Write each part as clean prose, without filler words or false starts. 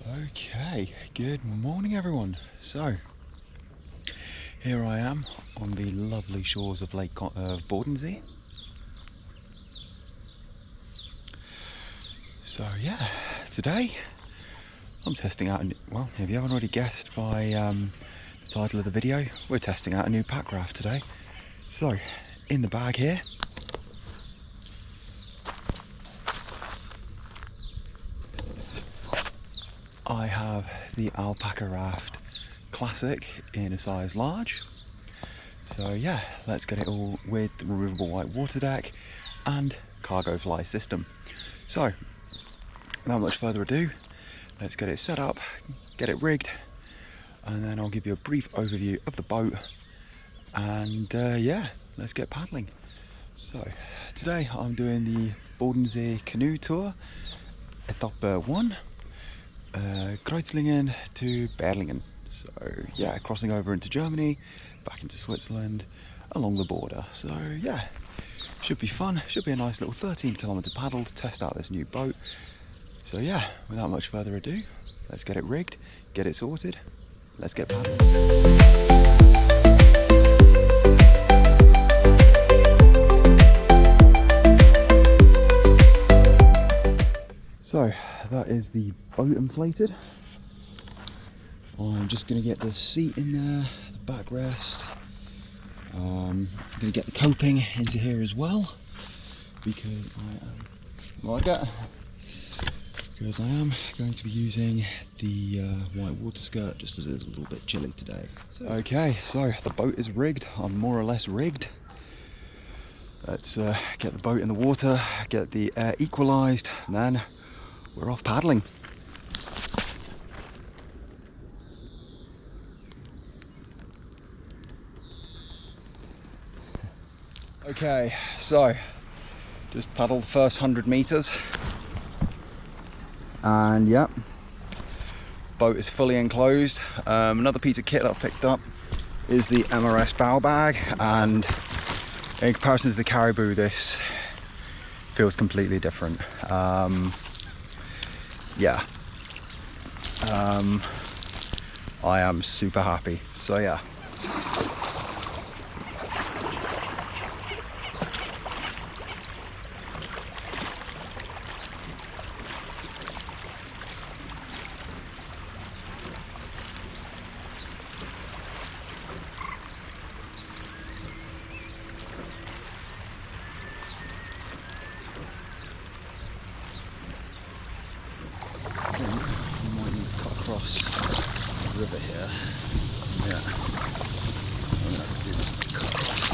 Okay, good morning everyone. So, here I am on the lovely shores of Lake Bordensee. So yeah, today I'm testing out, well, if you haven't already guessed by the title of the video, we're testing out a new Packraft today. So, in the bag here, I have the Alpackaraft Classic in a size large. So yeah, let's get it all with the removable white water deck and cargo fly system. So, without much further ado, let's get it set up, get it rigged, and then I'll give you a brief overview of the boat, and yeah, let's get paddling. So, today I'm doing the Bordensee canoe tour, Etappe 1, Kreuzlingen to Berlingen. So yeah, crossing over into Germany, back into Switzerland, along the border. So yeah, should be fun. Should be a nice little 13-kilometer paddle to test out this new boat. So yeah, without much further ado, let's get it rigged, get it sorted, let's get paddling. So that is the boat inflated. I'm just going to get the seat in there, the backrest. I'm going to get the coping into here as well, because I am going to be using the white water skirt, just as it's a little bit chilly today. Okay, so the boat is rigged. I'm more or less rigged. Let's get the boat in the water, get the air equalised, and then we're off paddling. Okay, so just paddled the first 100 meters, and yep, boat is fully enclosed. Another piece of kit that I've picked up is the MRS bow bag, and in comparison to the Caribou, this feels completely different. Yeah, I am super happy. So yeah. I might need to cut across the river here. Yeah, I'm gonna have to do the cut across.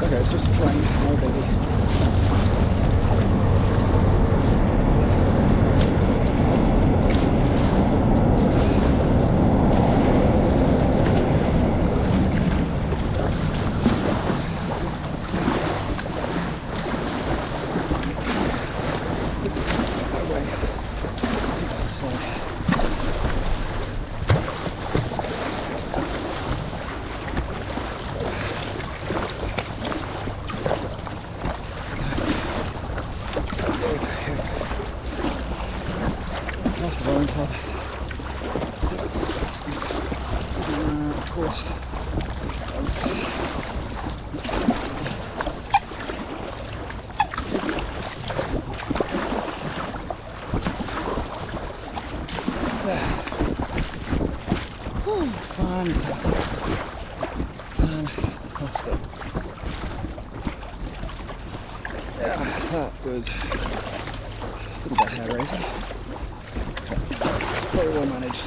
Okay, it's just a train, no biggie. Of course, fantastic, fantastic. Yeah, that was a little bit hair raising. Very well managed.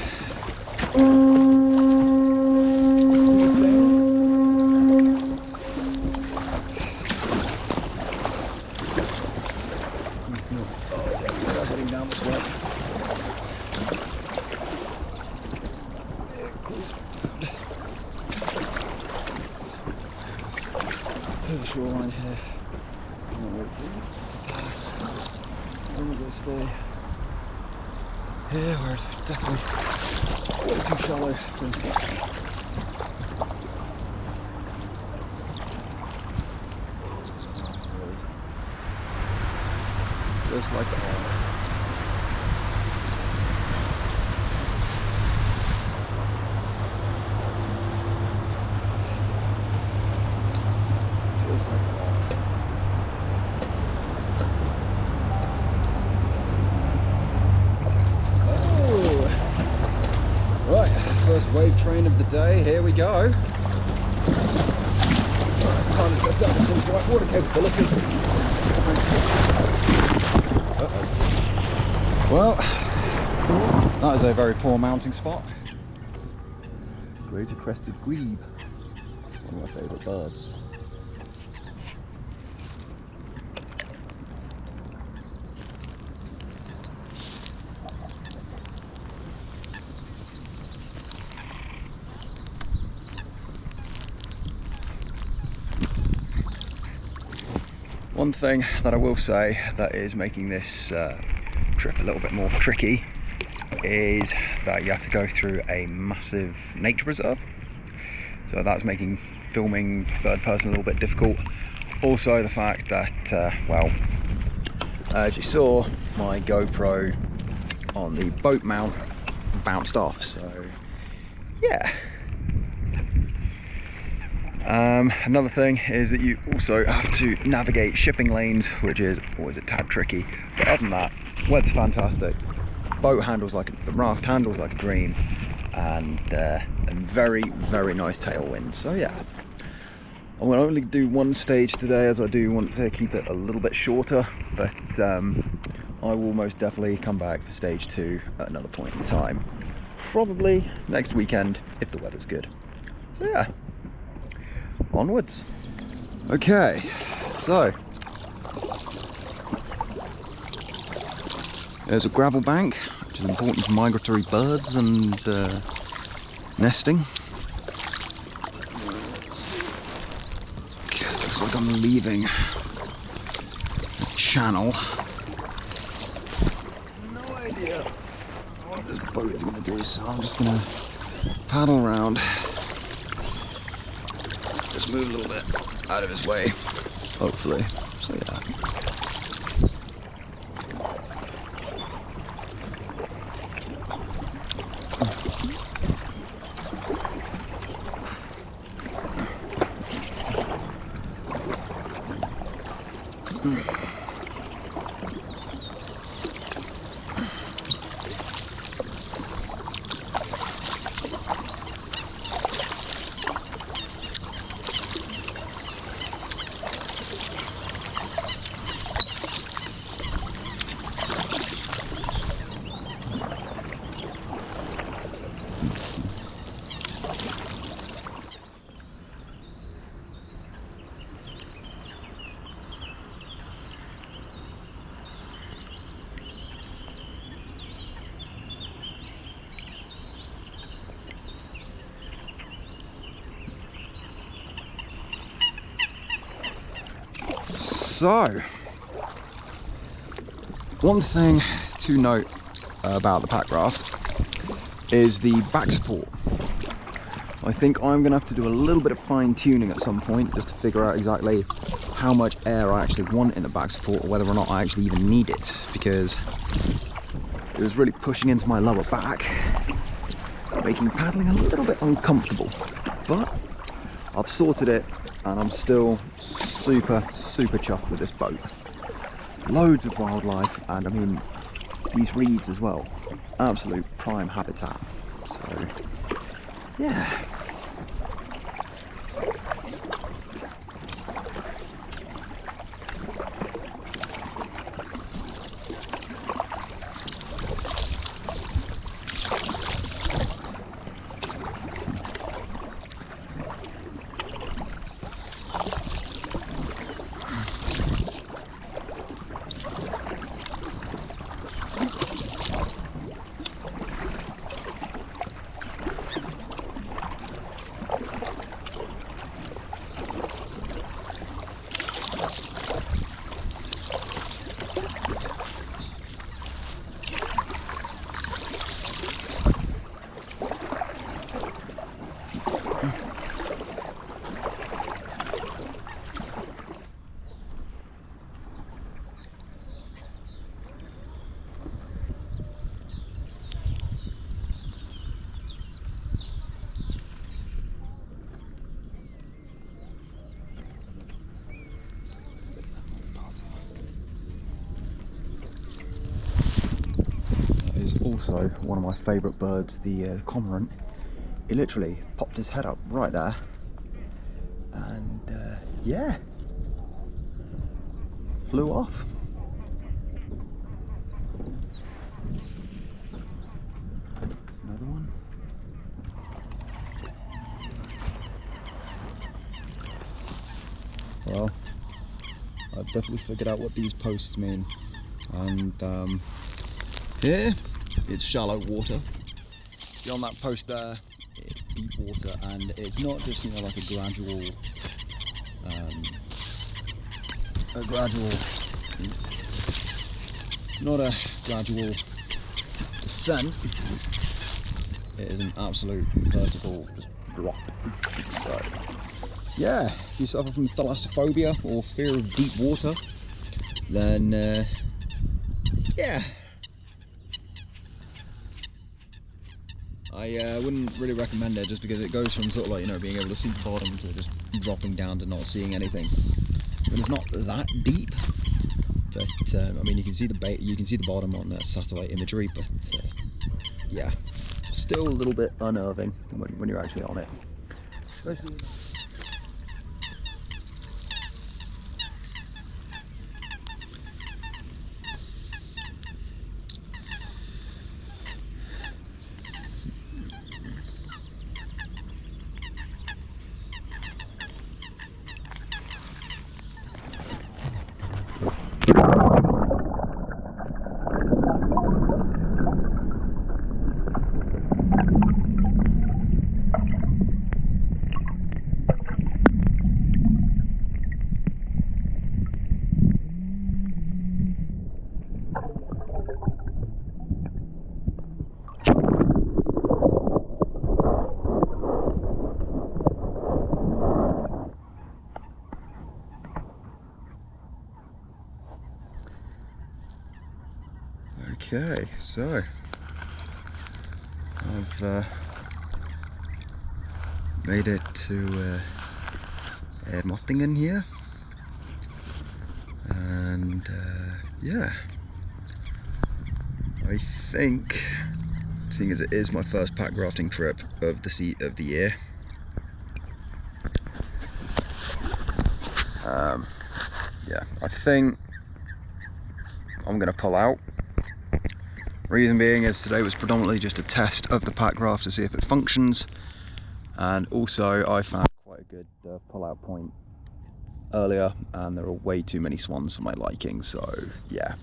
Heading down this way. To the shoreline here. To pass long as I stay here, where it's definitely way too shallow. Just like the hole. Just like the hole. First wave train of the day, here we go. Time to test out the sun's white water capability. Well, that is a very poor mounting spot. Greater crested grebe, one of my favourite birds. One thing that I will say that is making this trip a little bit more tricky is that you have to go through a massive nature reserve, so that's making filming third person a little bit difficult. Also the fact that well, as you saw, my GoPro on the boat mount bounced off, so yeah. Another thing is that you also have to navigate shipping lanes, which is always a tad tricky. But other than that, weather's fantastic. Boat handles like the raft handles like a dream, and very, very nice tailwind. So yeah, I will only do one stage today, as I do want to keep it a little bit shorter. But I will most definitely come back for stage 2 at another point in time, probably next weekend if the weather's good. So yeah. Onwards. Okay, so there's a gravel bank, which is important for migratory birds and nesting. Let's see. Okay, looks like I'm leaving a channel. No idea what this boat is going to do, so I'm just going to paddle around. Just move a little bit out of his way, hopefully. So yeah. So, one thing to note about the Packraft is the back support. I think I'm going to have to do a little bit of fine tuning at some point just to figure out exactly how much air I actually want in the back support, or whether or not I actually even need it, because it was really pushing into my lower back, making paddling a little bit uncomfortable. But I've sorted it, and I'm still super chuffed with this boat. Loads of wildlife, and I mean these reeds as well, absolute prime habitat. So yeah. also one of my favourite birds, the cormorant. He literally popped his head up right there, and yeah, flew off. Another one. Well, I've definitely figured out what these posts mean, and here it's shallow water. Beyond that post there, it's deep water, and it's not just, you know, like a gradual it's not a gradual descent. It is an absolute vertical just drop. So yeah, if you suffer from thalassophobia or fear of deep water, then yeah, I wouldn't really recommend it, just because it goes from sort of like, you know, being able to see the bottom to just dropping down to not seeing anything. I mean, it's not that deep, but I mean, you can see the bottom on the satellite imagery, but yeah, still a little bit unnerving when you're actually on it. Especially okay, so I've made it to Mottingen here, and yeah, I think, seeing as it is my first pack rafting trip of the year, yeah, I think I'm gonna pull out. Reason being is today was predominantly just a test of the Packraft to see if it functions, and also I found quite a good pull-out point earlier, and there are way too many swans for my liking. So yeah,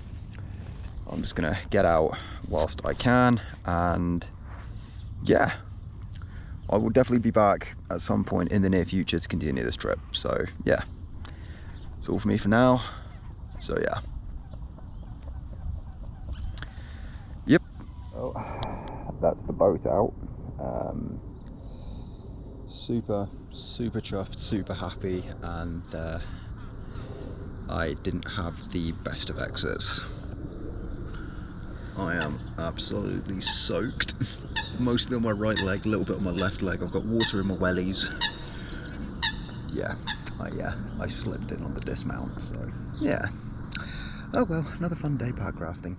I'm just gonna get out whilst I can, and yeah, I will definitely be back at some point in the near future to continue this trip. So yeah, it's all for me for now. So yeah. Yep. Oh, that's the boat out. Super chuffed, super happy, and I didn't have the best of exits. I am absolutely soaked. Mostly on my right leg, a little bit on my left leg. I've got water in my wellies. Yeah, I slipped in on the dismount, so yeah. Oh well, another fun day packrafting.